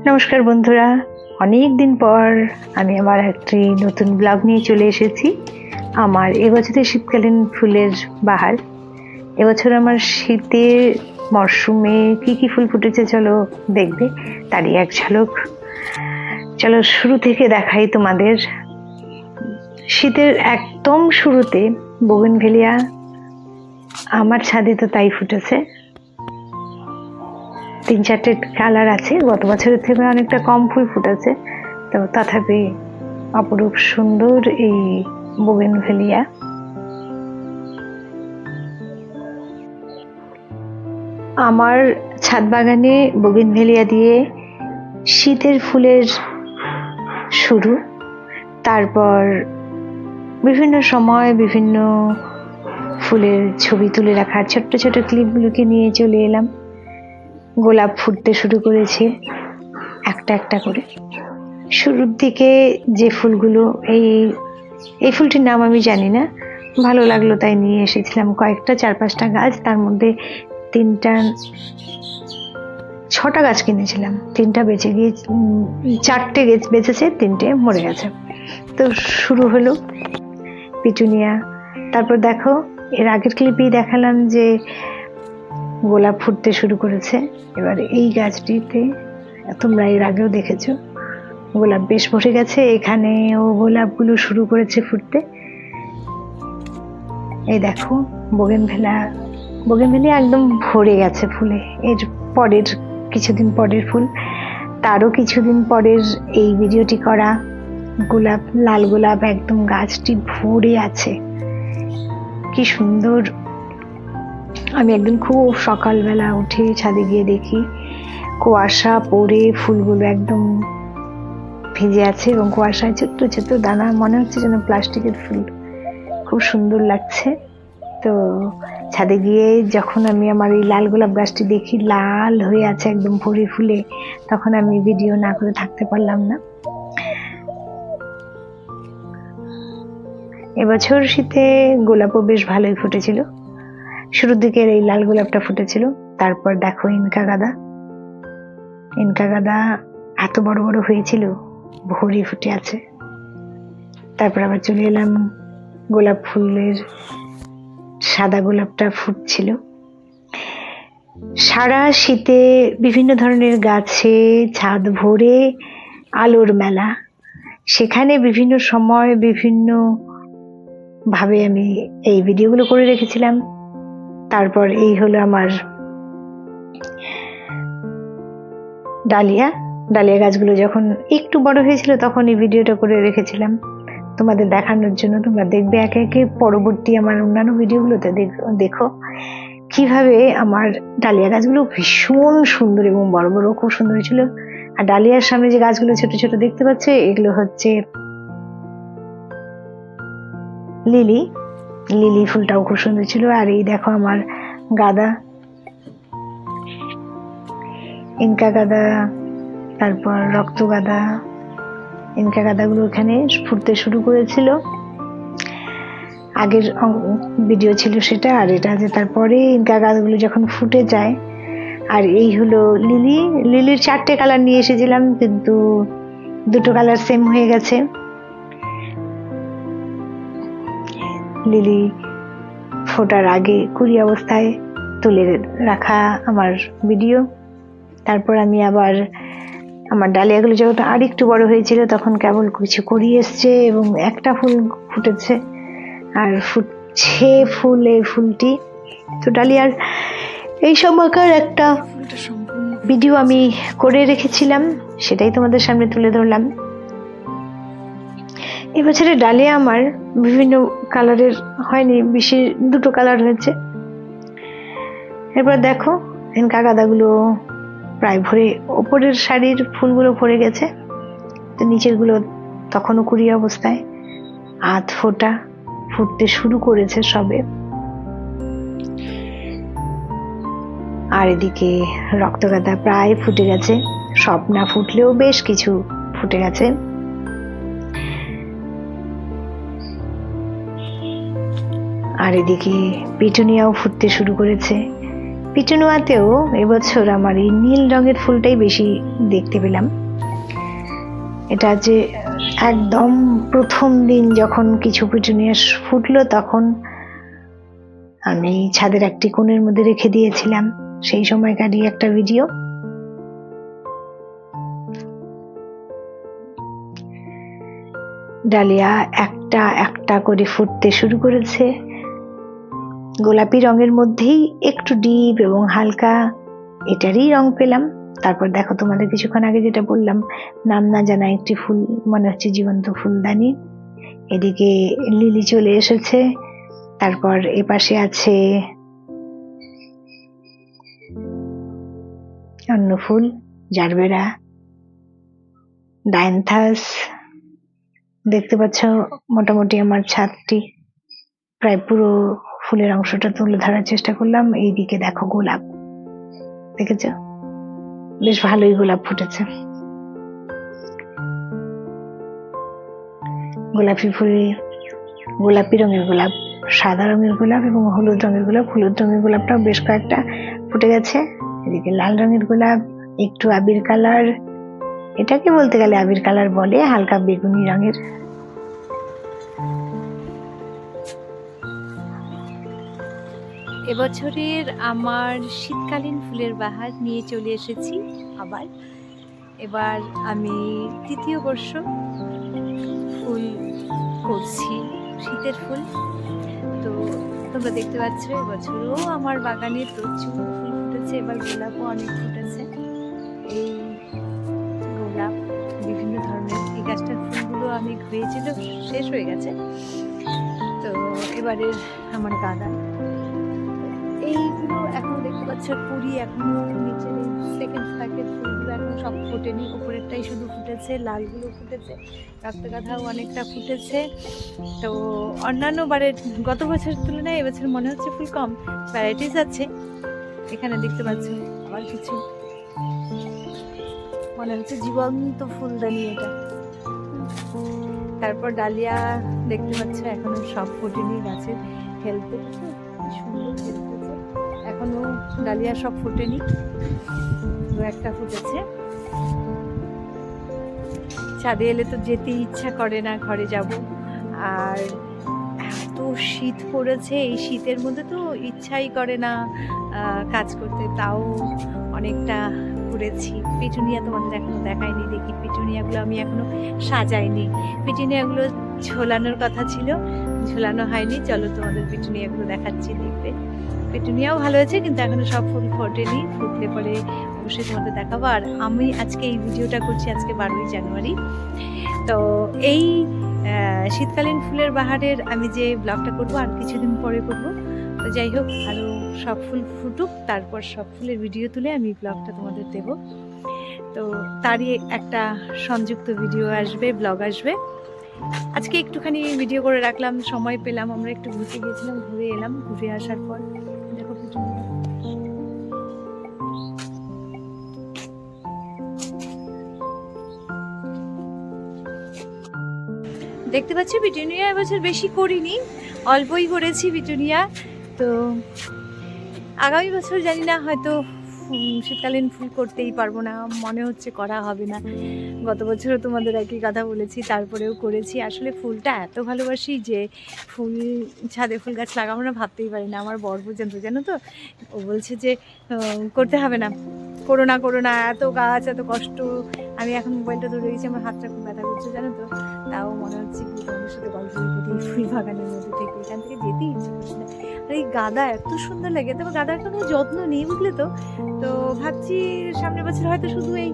নমস্কার বন্ধুরা, অনেক দিন পর আমি আমার একটি নতুন ব্লগ নিয়ে চলে এসেছি। আমার এবছরের শীতকালীন ফুলের বাহার। এবছর আমার শীতের মরশুমে কি কি ফুল ফুটেছে চলো দেখবে, তারই এক ঝলক। চলো শুরু থেকে দেখাই তোমাদের। শীতের একদম শুরুতে বোগেনভেলিয়া আমার ছাদে তো তাই ফুটেছে। 3-4টে কালার আছে, গত বছরের থেকে অনেকটা কম ফুল ফুটেছে, তো তথাপি অপরূপ সুন্দর এই বোগেনভেলিয়া। আমার ছাদ বাগানে বোগেনভেলিয়া দিয়ে শীতের ফুলের শুরু। তারপর বিভিন্ন সময় বিভিন্ন ফুলের ছবি তুলে রাখা ছোট্ট ছোট ক্লিপগুলোকে নিয়ে চলে এলাম। গোলাপ ফুটতে শুরু করেছে একটা একটা করে। শুরুর দিকে যে ফুলগুলো, এই ফুলটির নাম আমি জানি না, ভালো লাগলো তাই নিয়ে এসেছিলাম কয়েকটা, 4-5টা গাছ। তার মধ্যে 6টা গাছ কিনেছিলাম, 3টা বেঁচে গিয়ে 4টে বেঁচেছে, 3টে মরে গেছে। তো শুরু হলো পিটুনিয়া। তারপর দেখো, এর আগের ক্লিপেই দেখালাম যে গোলাপ ফুটতে শুরু করেছে। এবার এই গাছটিতে তোমরা এর আগেও দেখেছো, গোলাপ বেশ ভরে গেছে, এখানেও গোলাপগুলো শুরু করেছে ফুটতে। এই দেখো বোগেনভেলিয়া একদম ভরে গেছে ফুলে। এর পরের কিছুদিন পরের ফুল, তারও কিছুদিন পরের এই ভিডিওটি করা। গোলাপ, লাল গোলাপ একদম গাছটি ভরে আছে, কি সুন্দর। আমি একদিন খুব সকালবেলা উঠে ছাদে গিয়ে দেখি কুয়াশা পড়ে ফুলগুলো একদম ভিজে আছে এবং কুয়াশায় ছোট্ট ছোট্ট দানা, মনে হচ্ছে যেন প্লাস্টিকের ফুল, খুব সুন্দর লাগছে। তো ছাদে গিয়ে যখন আমি আমার এই লাল গোলাপ গাছটি দেখি লাল হয়ে আছে একদম ভরে ফুলে, তখন আমি ভিডিও না করে থাকতে পারলাম না। এবছর শীতে গোলাপও বেশ ভালোই ফুটেছিল। শুরুর দিকের এই লাল গোলাপটা ফুটেছিল। তারপর দেখো ইনকা গাঁদা এত বড় বড় হয়েছিল, ভরে ফুটে আছে। তারপর আবার চলে এলাম গোলাপ ফুলের, সাদা গোলাপটা ফুটছিল। সারা শীতে বিভিন্ন ধরনের গাছে ছাদ ভরে আলোর মেলা। সেখানে বিভিন্ন সময় বিভিন্ন ভাবে আমি এই ভিডিওগুলো করে রেখেছিলাম। তারপর এই হলো আমার ডালিয়া গাছগুলো যখন একটু বড় হয়েছিল তখন এই ভিডিওটা করে রেখেছিলাম তোমাদের দেখানোর জন্য। তোমরা দেখবে একে একে পরবর্তী আমার অন্যান্য ভিডিওগুলোতে দেখো কিভাবে আমার ডালিয়া গাছগুলো ভীষণ সুন্দর এবং বড় বড়, খুব সুন্দর ছিল। আর ডালিয়ার সামনে যে গাছগুলো ছোট ছোট দেখতে পাচ্ছে, এগুলো হচ্ছে লিলি ফুলটাও খুব সুন্দর ছিল। আর এই দেখো আমার গাঁদা, ইনকা গাঁদা, তারপর রক্ত গাঁদা। ইনকা গাঁদাগুলো এখানে ফুটতে শুরু করেছিল, আগের ভিডিও ছিল সেটা। আর এটা যে তারপরে ইনকা গাঁদাগুলো যখন ফুটে যায়। আর এই হলো লিলির 4টে কালার নিয়ে এসেছিলাম, কিন্তু 2টো কালার সেম হয়ে গেছে। লিলি ফোটার আগে কুড়ি অবস্থায় তুলে রাখা আমার ভিডিও। তারপর আমি আবার আমার ডালিয়াগুলো যখন আর একটু বড় হয়েছিল তখন কেবল কিছু করি এসছে এবং একটা ফুল ফুটেছে আর ফুটছে ফুল, এই ফুলটি। তো ডালিয়ার এই সময়কার একটা ভিডিও আমি করে রেখেছিলাম, সেটাই তোমাদের সামনে তুলে ধরলাম। এবছরে ডালিয়া আমার বিভিন্ন কালারের হয়নি, বেশি 2টো কালার হয়েছে। এরপর দেখো ইনকা গাঁদাগুলো প্রায় ভরে, ওপরের শাড়ির ফুলগুলো ভরে গেছে, তো নিচের গুলো তখনও কুড়ি অবস্থায়, আধ ফোটা ফুটতে শুরু করেছে সবে। আর এদিকে রক্তগাঁদা প্রায় ফুটে গেছে, সব না ফুটলেও বেশ কিছু ফুটে গেছে। আর এদিকে পিটুনিয়াও ফুটতে শুরু করেছে। পিটুনিয়াতেও এবছর আমার এই নীল রঙের ফুলটাই বেশি দেখতে পেলাম। এটা যে একদম প্রথম দিন যখন কিছু পিটুনিয়া ফুটলো তখন আমি ছাদের একটি কোণের মধ্যে রেখে দিয়েছিলাম, সেই সময়কারই একটা ভিডিও। ডালিয়া একটা একটা করে ফুটতে শুরু করেছে, গোলাপি রঙের মধ্যেই একটু ডিপ এবং হালকা এটারই রং পেলাম। তারপর দেখো, তোমাদের কিছুক্ষণ আগে যেটা বললাম, নাম না জানা একটি ফুল, মনে হচ্ছে জীবন্ত ফুলদানি। এদিকে লিলি চলে এসেছে, তারপর এপাশে আছে অন্য ফুল, জারবেরা, ডায়ান্থাস। দেখতে পাচ্ছ মোটামুটি আমার ছাদটি প্রায় পুরো ফুলের অংশটা তুলে ধরার চেষ্টা করলাম। এইদিকে দেখো গোলাপ, দেখেছ বেশ ভালোই গোলাপ ফুটেছে। গোলাপি ফুলে গোলাপি রঙের গোলাপ, সাদা রঙের গোলাপ এবং হলুদ রঙের গোলাপ। হলুদ রঙের গোলাপটাও বেশ কয়েকটা ফুটে গেছে। এদিকে লাল রঙের গোলাপ, একটু আবির কালার, এটাকে বলতে গেলে আবির কালার বলে, হালকা বেগুনি রঙের। এবছরের আমার শীতকালীন ফুলের বাহার নিয়ে চলে এসেছি আবার। এবার আমি তৃতীয় বর্ষ ফুল করছি, শীতের ফুল। তো তোমরা দেখতে পাচ্ছ এবছরও আমার বাগানে প্রচুর ফুল ফুটেছে। এবার গোলাপও অনেক ফুটেছে। এই গোলাপ বিভিন্ন ধরনের, এই গাছটার ফুলগুলো অনেক হয়েছিল, শেষ হয়ে গেছে। তো এবারের আমার গাঁদা, এইগুলো এখনো দেখতে পাচ্ছ কুড়ি, এখনো নিচের সেকেন্ড স্টাকের ফুলগুলো এখন সব ফোটেনি, উপরেরটাই শুধু ফুটেছে, লালগুলো ফুটেছে, রক্তগাঁধাও অনেকটা ফুটেছে। তো অন্যান্য বারের গত বছরের তুলনায় এবছর মনে হচ্ছে ফুল কম, ভ্যারাইটিস আছে। এখানে দেখতে পাচ্ছ আবার কিছু মনে হচ্ছে জীবন্ত ফুলদানি এটা। তারপর ডালিয়া দেখতে পাচ্ছ এখনো সব ফোটেনি, গাছের হেলথ সুন্দর হেলথ, এখনো ডালিয়া সব ফোটেনি, দু একটা ফুটেছে। ছাদে এলে তো যেতে ইচ্ছা করে না, ঘরে যাব। আর এত শীত পড়েছে, এই শীতের মধ্যে তো ইচ্ছাই করে না কাজ করতে, তাও অনেকটা করেছি। পিটুনিয়া তোমাদের এখনো দেখাইনি, দেখি পিটুনিয়াগুলো আমি এখনো সাজাইনি। পিটুনিয়াগুলো ঝোলানোর কথা ছিল, ঝোলানো হয়নি। চলো তোমাদের পিটুনিয়াগুলো দেখাচ্ছি, দেখবে। পেটুনিয়াও ভালো হয়েছে, কিন্তু এখনো সব ফুল ফোটেনি, ফুটলে পরে অবশ্যই তোমাদের দেখাবো। আর আমি আজকে এই ভিডিওটা করছি আজকে 12ই জানুয়ারি। তো এই শীতকালীন ফুলের বাহারের আমি যে ব্লগটা করবো আর কিছুদিন পরে করবো। তো যাই হোক, আরও সব ফুল ফুটুক, তারপর সব ফুলের ভিডিও তুলে আমি ব্লগটা তোমাদের দেব। তো তারই একটা সংযুক্ত ভিডিও আসবে, ব্লগ আসবে। আজকে একটুখানি ভিডিও করে রাখলাম, সময় পেলাম, আমরা একটু ঘুরতে গিয়েছিলাম, ঘুরে এলাম। ঘুরে আসার পর দেখো পিটুনিয়া, দেখতে পাচ্ছি পিটুনিয়া এবছর বেশি করিনি, অল্পই করেছি পিটুনিয়া। তো আগামী বছর জানি না, হয়তো শীতকালীন ফুল করতেই পারবো না, মনে হচ্ছে করা হবে না। গত বছরও তোমাদের একই কথা বলেছি, তারপরেও করেছি। আসলে ফুলটা এত ভালোবাসি যে ফুল, ছাদে ফুল গাছ লাগাবো না ভাবতেই পারি না। আমার বর পর্যন্ত, জানো তো, ও বলছে যে করতে হবে না, করো না করো না, এত গাছ, এত কষ্ট। আমি এখন মোবাইলটা ধরে রেখেছি, আমার হাতটা খুব ব্যথা করছে, জানো তো। তাও মনে হচ্ছে কি তোমাদের সাথে গল্প করতে, ফুল বাগানের মধ্যে থেকে এখান থেকে যেতেই ইচ্ছে করছে না। আর এই গাঁদা এত সুন্দর লাগে, তবে গাঁদার কোনো যত্ন নেই, বুঝলে তো। তো ভাবছি সামনের বছর হয়তো শুধু এই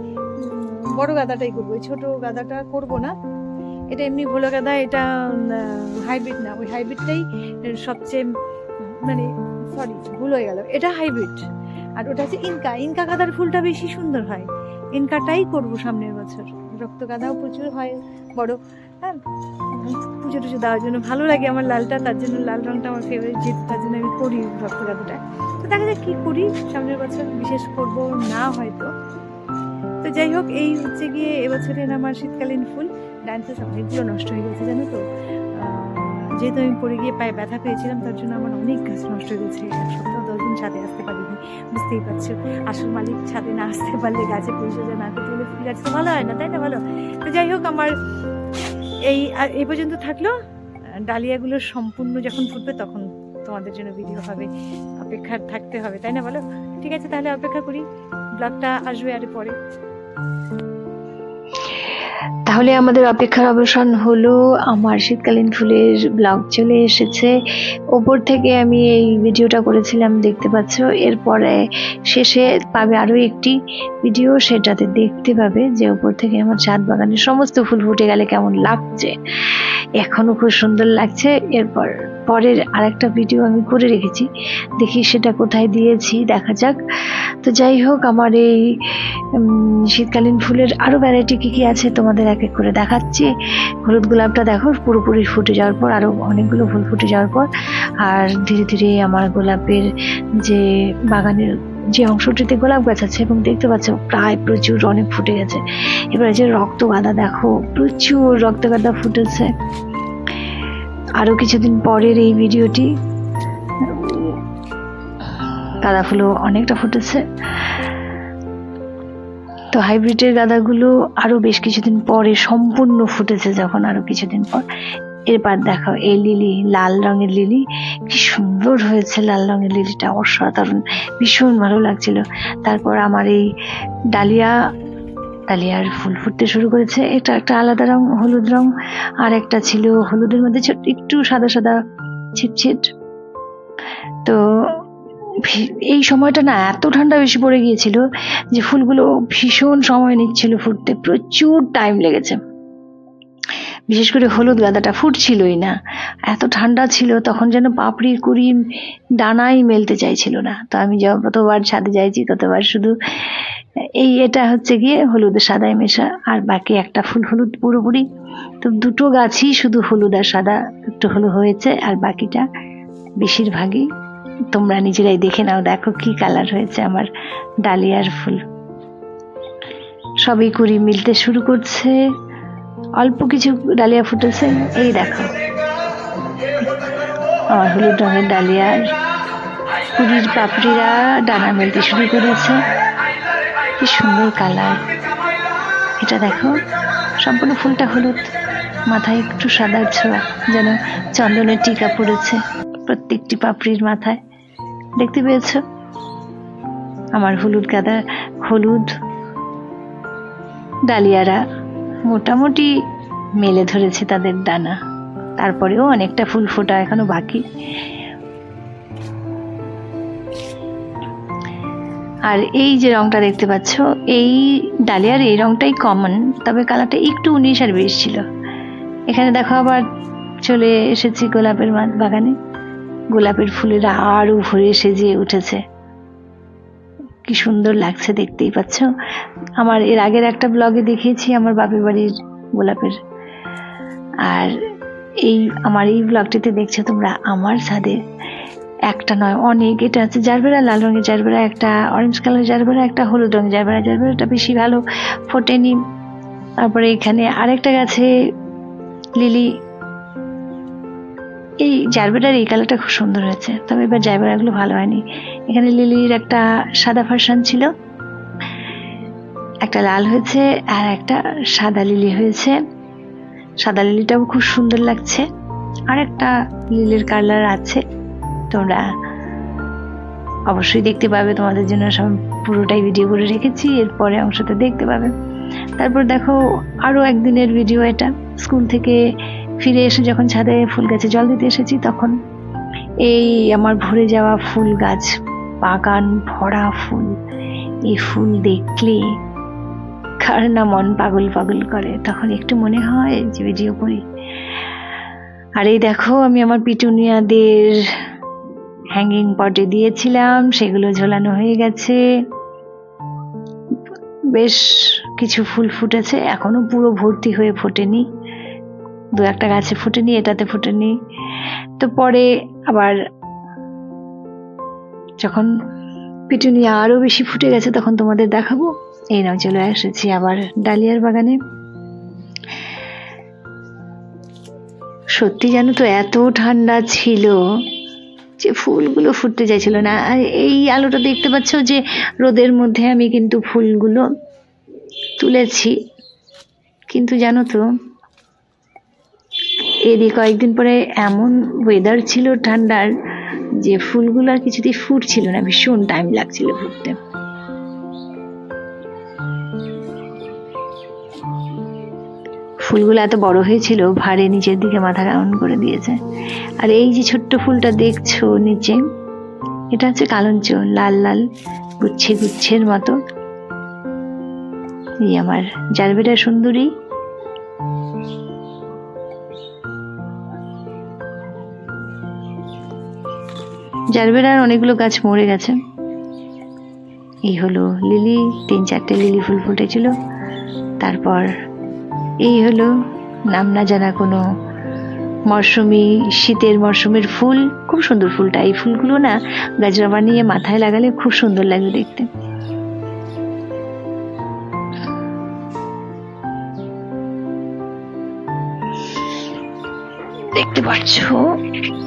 বড় গাঁদাটাই করবো, এই ছোট গাঁদাটা করব না। এটা এমনি ভোলা গাঁদা, এটা হাইব্রিড না, ওই হাইব্রিডটাই সবচেয়ে, মানে সরি ভুল হয়ে গেল, এটা হাইব্রিড আর ওটা হচ্ছে ইনকা। ইনকা গাঁদার ফুলটা বেশি সুন্দর হয়, ইনকাটাই করবো সামনের বছর। রক্ত গাঁদাও প্রচুর হয় বড়, হ্যাঁ, পুজো টুজো দেওয়ার জন্য ভালো লাগে আমার লালটা, তার জন্য লাল রঙটা আমার ফেভারিট, যেহেতু তার জন্য আমি করি রক্ত গাঁদাটা। তো দেখা যাক কী করি, সামনের বছর বিশেষ করব না হয়তো। তো যাই হোক, এই হচ্ছে গিয়ে এবছরের আমার শীতকালীন ফুল। ডান্সেস অনেকগুলো নষ্ট হয়ে গেছে, জানো তো। যেহেতু আমি পড়ে গিয়ে পায়ে ব্যথা পেয়েছিলাম, তার জন্য আমার অনেক গাছ নষ্ট হয়ে গেছে। 1 সপ্তাহ 10 দিন এখন ছাদে আসতে পারিনি, বুঝতেই পারছো। আসল মালিক ছাদে না আসতে পারলে গাছে পরিচর্যা না করতে হলে ফুল গাছ তো ভালো হয় না, তাই না বলো? তো যাই হোক, আমার এই পর্যন্ত থাকলো। ডালিয়াগুলো সম্পূর্ণ যখন ফুটবে তখন তোমাদের জন্য ভিডিও হবে, অপেক্ষা থাকতে হবে, তাই না বলো? ঠিক আছে, তাহলে অপেক্ষা করি, ব্লগটা আসবে আরে পরে। তাহলে আমাদের অপেক্ষার অবসান হলো। আমার শীতকালীন ফুলের ব্লগ চলে এসেছে। ওপর থেকে আমি এই ভিডিওটা করেছিলাম, দেখতে পাচ্ছ। এরপরে শেষে পাবে আরো একটি ভিডিও, সেটাতে দেখতে পাবে যে ওপর থেকে আমার ছাদ বাগানের সমস্ত ফুল ফুটে গেলে কেমন লাগছে। এখনো খুব সুন্দর লাগছে। এরপর পরের আরেকটা ভিডিও আমি করে রেখেছি, দেখি সেটা কোথায় দিয়েছি, দেখা যাক। তো যাই হোক, আমার এই শীতকালীন ফুলের আরো ভ্যারাইটি কি কি আছে তোমাদের এক এক করে দেখাচ্ছি। হলুদ গোলাপটা দেখো পুরোপুরি ফুটে যাওয়ার পর, আরো অনেকগুলো ফুল ফুটে যাওয়ার পর, আর ধীরে ধীরে আমার গোলাপের যে বাগানের যে অংশটিতে গোলাপ গাছ আছে, এবং দেখতে পাচ্ছ প্রায় প্রচুর অনেক ফুটে গেছে। এবারে যে রক্তগাঁদা দেখো, প্রচুর রক্তগাঁদা ফুটেছে। আরো কিছুদিন পরের এই ভিডিওটি, গাঁদা ফুলও অনেকটা ফুটেছে। তো হাইব্রিডের গাঁদাগুলো আরো বেশ কিছুদিন পরে সম্পূর্ণ ফুটেছে, যখন আরো কিছুদিন পর। এরপর দেখো এই লিলি, লাল রঙের লিলি, কি সুন্দর হয়েছে লাল রঙের লিলিটা, অসাধারণ, ভীষণ ভালো লাগছিল। তারপর আমার এই ডালিয়ার ফুল ফুটতে শুরু করেছে। এটা একটা আলাদা রং, হলুদ রং, আর একটা ছিল হলুদের মধ্যে ছোট্ট একটু সাদা সাদা ছিটছিট। তো এই সময়টা না এত ঠান্ডা বেশি পড়ে গিয়েছিল যে ফুলগুলো ভীষণ সময় নিচ্ছিল ফুটতে, প্রচুর টাইম লেগেছে। বিশেষ করে হলুদ গাঁদাটা ফুটছিলই না, এত ঠান্ডা ছিল। তখন যেন পাপড়ির কুড়ি ডানাই মেলতে চাইছিল না। তো আমি যতবার ছাদে যাইছি ততবার শুধু এটা হচ্ছে গিয়ে হলুদ সাদায় মেশা, আর বাকি একটা ফুল হলুদ পুরোপুরি। তো দুটো গাছই শুধু হলুদ আর সাদা একটু হলুদ হয়েছে, আর বাকিটা বেশিরভাগই তোমরা নিজেরাই দেখে নাও। দেখো কি কালার হয়েছে আমার ডালিয়ার ফুল, সবই কুড়ি মিলতে শুরু করছে। অল্প কিছু ডালিয়া ফুটেছে, এই দেখো আমার হলুদ রঙের ডালিয়ার কুড়ির পাপড়িরা ডানা মেলতে শুরু করেছে। কি সুন্দর কালার, এটা দেখো সম্পূর্ণ ফুলটা হলুদ, মাথায় একটু সাদার ছোঁয়া, যেন চন্দনের টিকা পড়েছে প্রত্যেকটি পাপড়ির মাথায়। দেখতে পেয়েছো আমার হলুদ গাঁদা, হলুদ ডালিয়ারা মোটামুটি মেলে ধরেছে তাদের ডানা। তারপরেও অনেকটা ফুল ফোটা এখনো বাকি। আর এই যে রংটা দেখতে পাচ্ছ, এই ডালিয়ার এই রংটাই কমন, তবে কালারটা একটু 19 আর 20 ছিল। এখানে দেখো আবার চলে এসেছি গোলাপের বাগানে। গোলাপের ফুলেরা আরো ভরে সেজে উঠেছে, কি সুন্দর লাগছে, দেখতেই পাচ্ছ। আমার এর আগের একটা ব্লগে দেখিয়েছি আমার বাপের বাড়ির গোলাপের, আর আমার এই ব্লগটিতে দেখছো তোমরা আমার ছাদে একটা নয় অনেক, এটা হচ্ছে জারবেরা, লাল রঙের জারবেরা, একটা অরেঞ্জ কালার জারবেরা, একটা হলুদ রঙের জারবেরা। জারবেরাটা বেশি ভালো ফোটেনি। তারপরে এখানে আরেকটা গাছে লিলি, এই জারবেরার এই কালারটা খুব সুন্দর হয়েছে, তবে এবার জারবেরাগুলো ভালো হয়নি। এখানে লিলির একটা সাদা ভার্সন ছিল, একটা লাল হয়েছে আর একটা সাদা লিলি হয়েছে। সাদা লিলিটাও খুব সুন্দর লাগছে। আর একটা লিলির কালার আছে, তোমরা অবশ্যই দেখতে পাবে, তোমাদের জন্য সব পুরোটাই ভিডিও করে রেখেছি, এরপরে অংশটা দেখতে পাবে। তারপর দেখো আরো একদিনের ভিডিও, এটা স্কুল থেকে ফিরে এসে যখন ছাদে ফুল গাছে জল দিতে এসেছি, তখন এই আমার ভরে যাওয়া ফুল গাছ, বাগান ভরা ফুল। এই ফুল দেখলে কার না মন পাগল পাগল করে, তখন একটু মনে হয় যে ভিডিও করি। আর এই দেখো আমি আমার পিটুনিয়াদের হ্যাঙ্গিং পটে দিয়েছিলাম, সেগুলো ঝোলানো হয়ে গেছে। বেশ কিছু ফুল ফুটেছে, এখনো পুরো ভর্তি হয়ে ফোটেনি, দু একটা গাছে ফোটেনি, এটাতে ফোটেনি। তো পরে আবার যখন পিটুনিয়া আরো বেশি ফুটে গেছে তখন তোমাদের দেখাবো। এই নাও চলে এসেছি আবার ডালিয়ার বাগানে। সত্যি জানো তো এত ঠান্ডা ছিল যে ফুলগুলো ফুটতে চাইছিল না। আর এই আলোটা দেখতে পাচ্ছ যে রোদের মধ্যে আমি কিন্তু ফুলগুলো তুলেছি, কিন্তু জানো তো এদিকে কয়েকদিন পরে এমন ওয়েদার ছিল ঠান্ডার যে ফুলগুলো আর কিছুতেই ফুটছিল না, ভীষণ টাইম লাগছিল ফুটতে। ফুলগুলো এত বড় হয়েছিল, ভারে নিচের দিকে মাথা ডাউন করে দিয়েছে। আর এই যে ছোট্ট ফুলটা দেখছো নিচে, এটা হচ্ছে কালঞ্চ, লাল লাল গুচ্ছে গুচ্ছের মতো। এই আমার জারবেরা সুন্দরী। জারবেরার অনেকগুলো গাছ মরে গেছে। এই হলো লিলি, 3-4টে লিলি ফুল ফুটেছিল। তারপর এই হলো নাম না জানা কোনো মরশুমি, শীতের মরশুমের ফুল, খুব সুন্দর ফুলটা। এই ফুলগুলো না গাজরা বানিয়ে মাথায় লাগালে খুব সুন্দর লাগবে দেখতে। দেখতে পাচ্ছ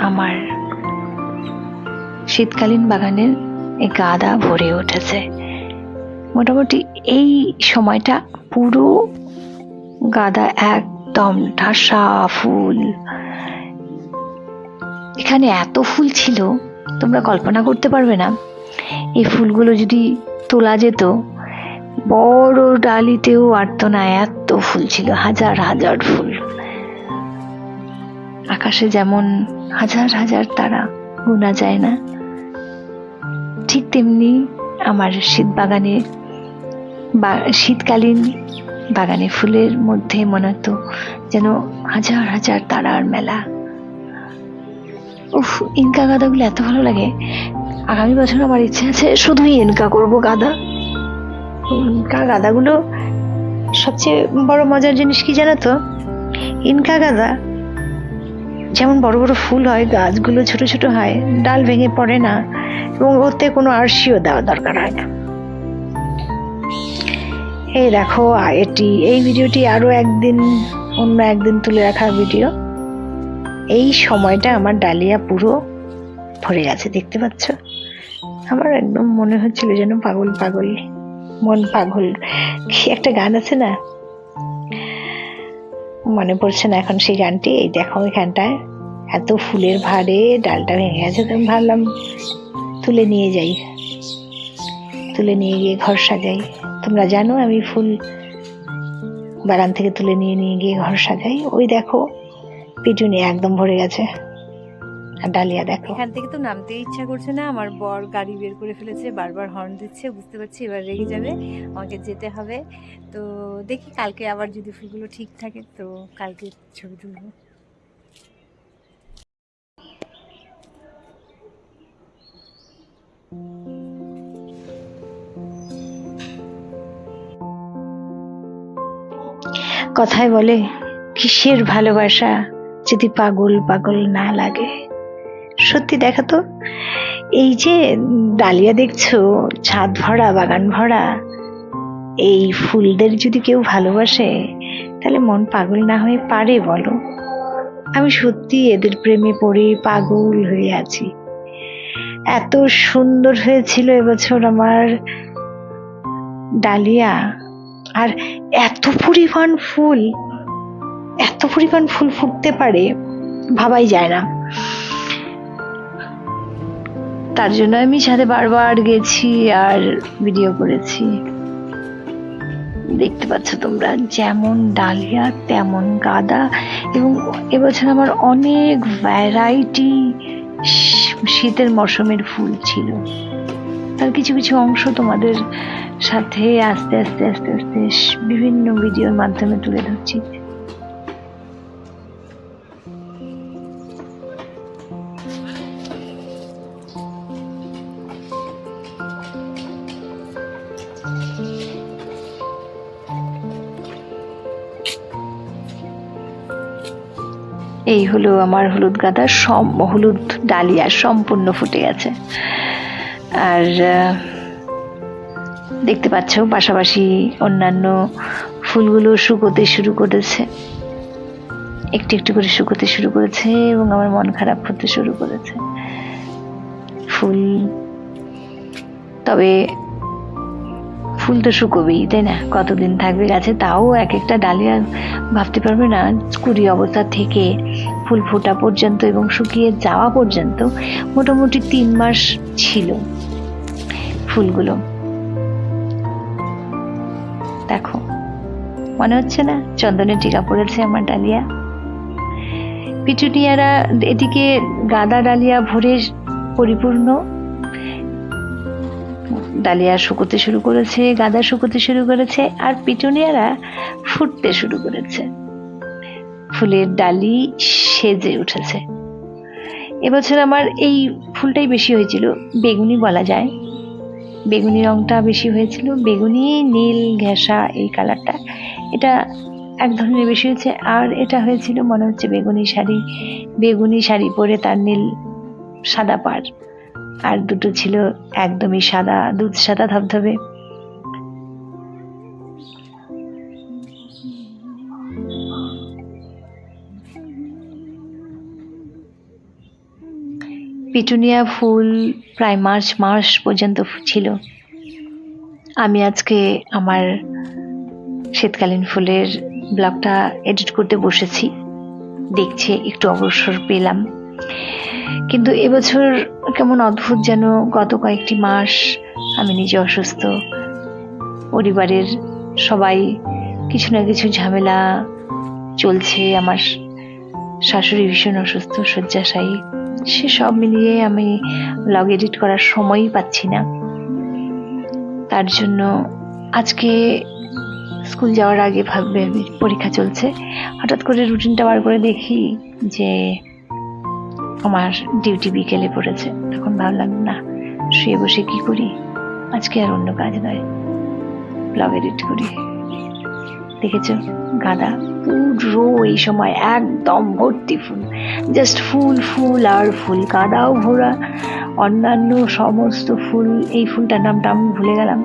আমার শীতকালীন বাগানের এই গাদা ভরে উঠেছে। মোটামুটি এই সময়টা পুরো গাদা একদম ঠাসা ফুল। এখানে এত ফুল ছিল তোমরা কল্পনা করতে পারবে না। এই ফুলগুলো যদি তোলা যেত বড় ডালিতেও আটত না, এত ফুল ছিল, হাজার হাজার ফুল। আকাশে যেমন হাজার হাজার তারা, গোনা যায় না, ঠিক তেমনি আমার শীতকালীন বাগানে ফুলের মধ্যে মনে হতো যেন হাজার হাজার তারার মেলা। উফ, ইনকা গাঁদাগুলো এত ভালো লাগে। আগামী বছর আমার ইচ্ছে আছে শুধুই ইনকা করবো গাঁদা। ইনকা গাঁদাগুলো সবচেয়ে বড় মজার জিনিস কি জানো তো, ইনকা গাঁদা যেমন বড় বড় ফুল হয়, গাছগুলো ছোট ছোট হয়, ডাল ভেঙে পড়ে না, এবং ওতে কোনো আরশিও দেওয়া দরকার হয় না। এই দেখো এই ভিডিওটি আরো অন্য একদিন তুলে রাখা ভিডিও। এই সময়টা আমার ডালিয়া পুরো ভরে গেছে, দেখতে পাচ্ছ। আমার একদম মনে হচ্ছিল যেন পাগল পাগল, মন পাগল। কি একটা গান আছে না, মনে পড়ছে না এখন সেই গানটি। এই দেখো এখানটায় এত ফুলের ভারে ডালটা ভেঙে গেছে, তো আমি ভাবলাম তুলে নিয়ে গিয়ে ঘর সাজাই। তোমরা জানো আমি ফুল বাগান থেকে তুলে নিয়ে গিয়ে ঘর সাজাই। ওই দেখো পিটুনিয়া একদম ভরে গেছে, আর ডালিয়া দেখো। এখান থেকে তো নামতেই ইচ্ছা করছে না। আমার বর গাড়ি বের করে ফেলেছে, বারবার হর্ন দিচ্ছে, বুঝতে পারছি এবার রেগে যাবে, আমাকে যেতে হবে। তো দেখি কালকে আবার যদি ফুলগুলো ঠিক থাকে তো কালকে ছবি তুলবো। কথায় বলে কিসের ভালোবাসা যদি পাগল পাগল না লাগে। সত্যি দেখা তো, এই যে ডালিয়া দেখছো, ছাদ ভরা, বাগান ভরা, এই ফুলদের যদি কেউ ভালোবাসে তাহলে মন পাগল না হয়ে পারে বলো? আমি সত্যি এদের প্রেমে পড়ে পাগল হয়ে আছি। এত সুন্দর হয়েছিল এবছর আমার ডালিয়া, আর এত পরিমাণ ফুল ফুটতে পারে ভাবাই যায় না। তার জন্য আমি ছাদে বারবার গেছি আর ভিডিও করেছি। দেখতে পাচ্ছ তোমরা, যেমন ডালিয়া তেমন গাঁদা, এবং এবছর আমার অনেক ভ্যারাইটি শীতের মরশুমের ফুল ছিল। তার কিছু কিছু অংশ তোমাদের সাথে আস্তে আস্তে আস্তে আস্তে বিভিন্ন ভিডিওর মাধ্যমে তুলে ধরছি। এই হলো আমার হলুদ গাঁদা, হলুদ ডালিয়া সম্পূর্ণ ফুটে গেছে। আর দেখতে পাচ্ছ পাশাপাশি অন্যান্য ফুলগুলো শুকোতে শুরু করেছে, একটু একটু করে শুকোতে শুরু করেছে, এবং আমার মন খারাপ হতে শুরু করেছে। ফুল, তবে ফুল তো শুকোবেই, তাই না? কতদিন থাকবে গাছে, তাও এক একটা ডালিয়া ভাবতে পারবে না কুড়ি অবস্থা থেকে ফুল ফোটা পর্যন্ত এবং শুকিয়ে যাওয়া পর্যন্ত মোটামুটি 3 মাস ছিল ফুলগুলো। দেখো, মনে হচ্ছে না চন্দনের টিকা পড়েছে আমার ডালিয়া। পিটুনিয়ারা এদিকে গাদা ডালিয়া ভরে পরিপূর্ণ, ডালিয়া শুকোতে শুরু করেছে, গাদা শুকোতে শুরু করেছে, আর পিটুনিয়ারা ফুটতে শুরু করেছে, ফুলের ডালি সেজে উঠেছে। এবছর আমার এই ফুলটাই বেশি হয়েছিল, বেগুনি বলা যায়, বেগুনি রংটা বেশি হয়েছিল, বেগুনি নীল ঘেঁষা এই কালারটা, এটা এক ধরনের বেশি হয়েছে। আর এটা হয়েছিল মনে হচ্ছে বেগুনি শাড়ি পরে তার নীল সাদা পাড়, আর দুটো ছিল একদমই সাদা, দুধ সাদা ধবধবে। পিটুনিয়া ফুল প্রায় মার্চ মাস পর্যন্ত ছিল। আমি আজকে আমার শীতকালীন ফুলের ব্লগটা এডিট করতে বসেছি, দেখছি একটু অবসর পেলাম। কিন্তু এবছর কেমন অদ্ভুত যেন, গত কয়েকটি মাস আমি নিজে অসুস্থ, পরিবারের সবাই কিছু না কিছু ঝামেলা চলছে, আমার শাশুড়ি ভীষণ অসুস্থ, শয্যাশায়ী, সে সব মিলিয়ে আমি ব্লগ এডিট করার সময়ই পাচ্ছি না। তার জন্য আজকে স্কুল যাওয়ার আগে পরীক্ষা চলছে, হঠাৎ করে রুটিনটা বার করে দেখি যে আমার ডিউটি বিকেলে পড়েছে। তখন ভাবলাম না, শুয়ে বসে কি করি, আজকে আর অন্য কাজ নয়, ব্লগ এডিট করি। দেখেছ গাদা পুরো এই সময় একদম ভর্তি ফুল, জাস্ট ফুল ফুল আর ফুল, গাদাও ভরা, অন্যান্য সমস্ত ফুল, এই ফুলটার নামটা আমি ভুলে গেলাম।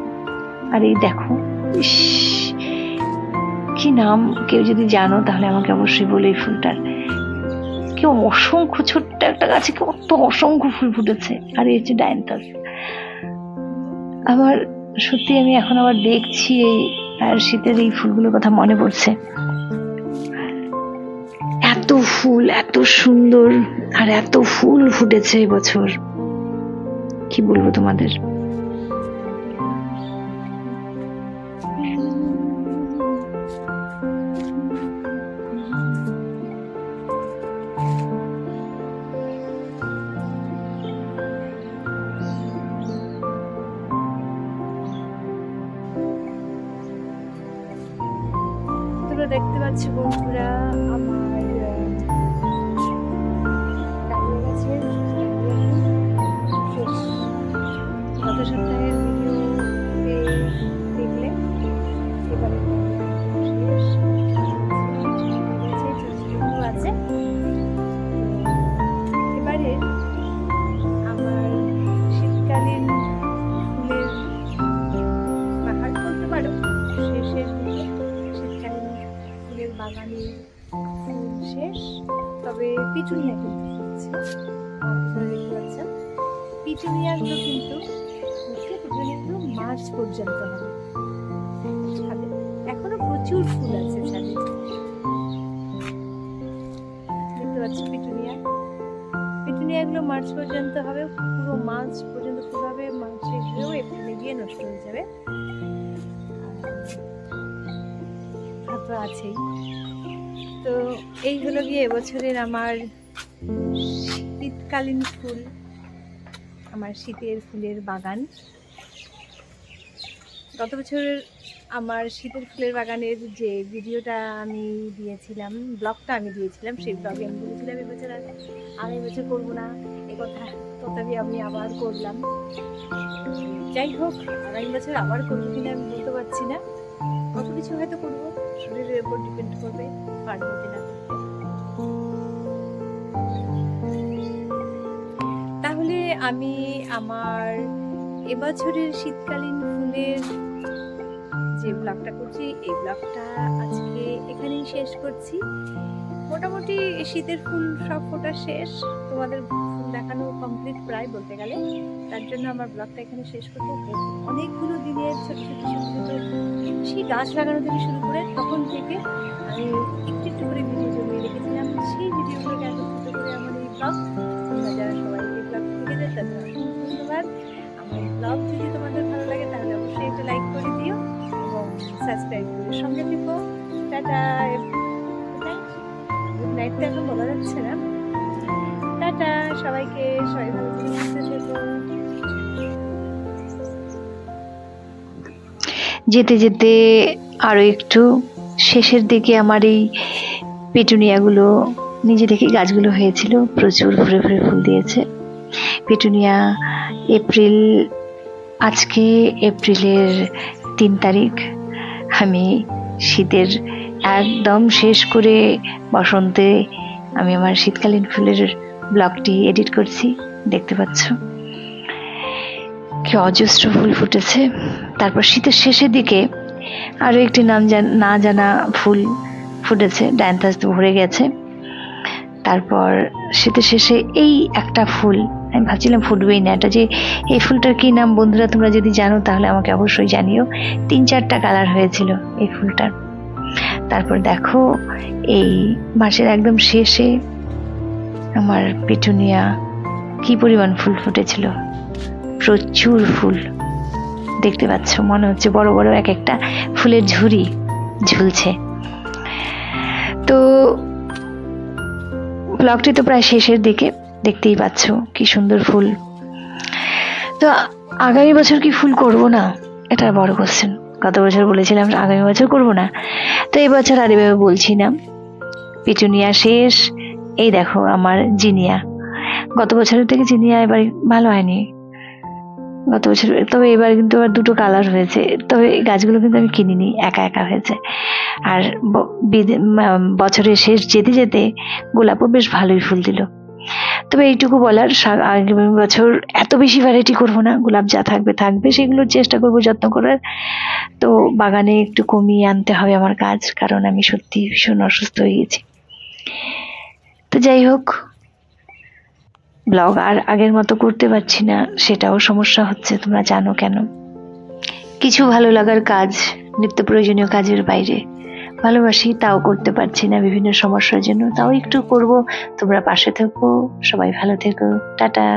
আর এই দেখো, কি নাম, কেউ যদি জানো তাহলে আমাকে অবশ্যই বলো এই ফুলটার। কেউ অসংখ্য, ছোট্ট একটা গাছে কত অসংখ্য ফুল ফুটেছে। আর এই হচ্ছে ডায়ান্থাস। আমার সত্যি আমি এখন আবার দেখছি আর শীতের এই ফুলগুলোর কথা মনে পড়ছে। এত ফুল, এত সুন্দর, আর এত ফুল ফুটেছে এবছর, কি বলবো তোমাদের। দেখতে পাচ্ছি বন্ধুরা, আমার ডালিয়া গাছের শেষ। গত সপ্তাহের ভিডিওতে দেখলে এবারে শেষ আছে। এবারে আমার শীতকালীন ফুলের বাহার বলতে পারো, শেষের দিকে শীতকালীন ফুলের বাগানে ফুল শেষ। তবে পিটুনিয়া কিন্তু ফুটছে, দেখতে পাচ্ছেন পিটুনিয়াগুলো কিন্তু কিন্তু মার্চ পর্যন্ত হবে ছাদে, এখনো প্রচুর ফুল আছে ছাদে। দেখতে পাচ্ছি পিটুনিয়াগুলো মার্চ পর্যন্ত হবে, পুরো মার্চ পর্যন্ত ফুল হবে, মার্চে গিয়েও এপ্রিলে গিয়ে নষ্ট হয়ে যাবে, তো আছেই। তো এই হলো গিয়ে এবছরের আমার শীতকালীন ফুল, আমার শীতের ফুলের বাগান। গত বছরের আমার শীতের ফুলের বাগানের যে ভিডিওটা আমি দিয়েছিলাম, ব্লগটা আমি দিয়েছিলাম, সেই ব্লগে আমি বলেছিলাম এবছর আর আগামী বছর করবো না, এ কথা তথাপি আমি আবার করলাম। যাই হোক, আগামী বছর আবার করবো কিনা আমি বলতে পারছি না, কত কিছু হয়তো করবো, শরীরের উপর ডিপেন্ড করবে পারবো কিনা করতে। তাহলে আমি আমার এবছরের শীতকালীন ফুলের যে ব্লগটা করছি, এই ব্লগটা আজকে এখানেই শেষ করছি। মোটামুটি শীতের ফুল সব ফোটা শেষ, তোমাদের ফুল দেখানো কমপ্লিট প্রায় বলতে গেলে। তার জন্য আমার ব্লগটা এখানে শেষ করবো। অনেকগুলো দিনের ছোট ছোট ছোট ছোট সেই গাছ লাগানো থেকে শুরু করে তখন থেকে আমি একটু একটু করে ভিডিও জমিয়ে রেখেছিলাম। সেই ভিডিওগুলোকে একত্রিত করে আমার এই ব্লগ, তোমরা যারা সবাই এই ব্লগ থেকে যে তাদের অসংখ্য ধন্যবাদ। আমার ব্লগ যদি তোমাদের ভালো লাগে তাহলে অবশ্যই একটা লাইক করে দিও এবং সাবস্ক্রাইব করে সঙ্গে থেকো। টাটা, গুড নাইট তো এখন বলা যাচ্ছে না। টাটা সবাইকে, সবাই ভালো থেকে সুস্থ থেকো। যেতে যেতে আরো একটু শেষের দিকে আমার এই পেটুনিয়াগুলো নিজে থেকে গাছগুলো হয়েছিল, প্রচুর ফুলে ফুলে ফুল দিয়েছে। পেটুনিয়া আজকে এপ্রিলের 3 তারিখ। আমি শীতের একদম শেষ করে বসন্তে আমি আমার শীতকালীন ফুলের ব্লগটি এডিট করছি, দেখতে পাচ্ছ কি অজস্র ফুল ফুটেছে। তারপর শীতের শেষের দিকে আরো একটি না জানা ফুল ফুটেছে, ডায়ান্থাস তো ভরে গেছে। তারপর শীতের শেষে এই একটা ফুল আমি ভাবছিলাম ফুটবেই না, এটা যে এই ফুলটার কি নাম বন্ধুরা তোমরা যদি জানো তাহলে আমাকে অবশ্যই জানিও। 3-4টা কালার হয়েছিল এই ফুলটার। তারপর দেখো এই মাসের একদম শেষে আমার পেটুনিয়া কি পরিমাণ ফুল ফুটেছিল, প্রচুর ফুল দেখতে পাচ্ছ, মনে হচ্ছে বড় বড় এক একটা ফুলের ঝুড়ি ঝুলছে। তো ব্লগটি তো প্রায় শেষের দিকে, দেখতেই পাচ্ছ কি সুন্দর ফুল। তো আগামী বছর কি ফুল করব না, এটা বড় কোশ্চেন। গত বছর বলেছিলাম আগামী বছর করব না, তো এই বছর আর এভাবে বলছি না। পেটুনিয়া শেষ, এই দেখো আমার জিনিয়া। গত বছরের থেকে জিনিয়া এবার ভালো হয়নি গত বছর, তবে এবার কিন্তু আবার 2টো কালার হয়েছে। তবে এই গাছগুলো কিন্তু আমি কিনিনি, একা একা হয়েছে। আর বছরের শেষ যেতে যেতে গোলাপও বেশ ভালোই ফুল দিল। তবে এইটুকু বলার, আগামী বছর এত বেশি ভ্যারাইটি করবো না, গোলাপ যা থাকবে থাকবে, সেগুলোর চেষ্টা করবো যত্ন করার। তো বাগানে একটু কমিয়ে আনতে হবে আমার কাজ, কারণ আমি সত্যি ভীষণ অসুস্থ হয়ে গেছি। তো যাই হোক, ব্লগ আর আগের মতো করতে পারছি না, সেটাও সমস্যা হচ্ছে, তোমরা জানো কেন। কিছু ভালো লাগার কাজ, নিত্য প্রয়োজনীয় কাজের বাইরে ভালোবাসি, তাও করতে পারছি না বিভিন্ন সমস্যার জন্য। তাও একটু করব, তোমরা পাশে থেকো, সবাই ভালো থেকো, টাটা।